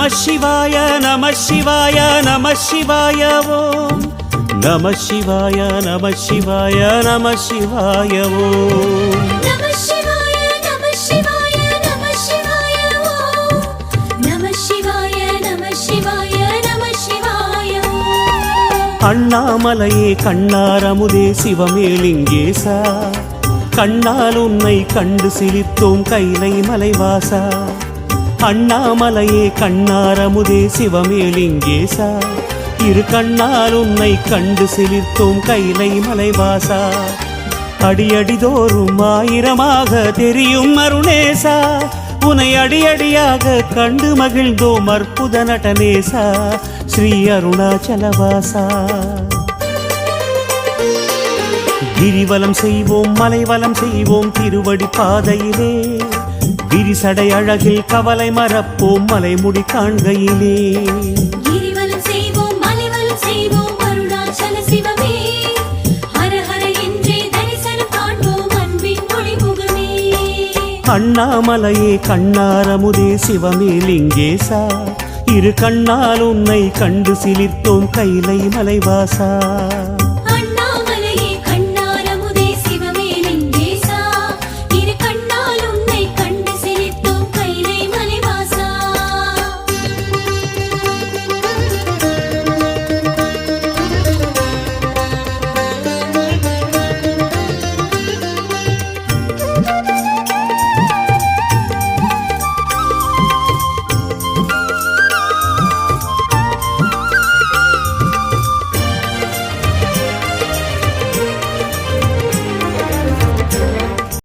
நம சிவாய நம சிவாய நம சிவாய ஓம் நம சிவாய நம சிவாய நம சிவாய ஓம் நம சிவாய நம சிவாய நம சிவாய ஓம் நம சிவாய நம சிவாய நம சிவாய ஓம் அண்ணாமலையே கண்ணாரமுதே சிவமேலிங்கேசா கண்ணால் உன்னை கண்டு சிலித்தோம் கைலை மலைவாசா அண்ணாமலையே கண்ணாரமுதே சிவமேலிங்கேசா இரு கண்ணால் உன்னை கண்டு சிலிர்த்தோம் கைலை மலைவாசா அடியடிதோறும் ஆயிரமாக தெரியும் அருணேசா உனை அடியடியாக கண்டு மகிழ்ந்தோம் அற்புத நடனேசா ஸ்ரீ அருணாச்சலவாசா கிரிவலம் செய்வோம் மலைவலம் செய்வோம் திருவடி பாதையிலே விரிசடை அழகில் கவலை மறப்போம் மலைமுடி காண்கையிலே கிரிவலம் செய்வோம் மலைவலம் செய்வோம் அருணாச்சல சிவமே ஹர ஹர என்றே தரிசனம் காண்போம் அன்பின் ஒளிமுகமே அண்ணாமலையே கண்ணாரமுதே சிவமேலிங்கேசா இரு கண்ணால் உன்னை கண்டு சிலிர்த்தோம் கைலை மலைவாசா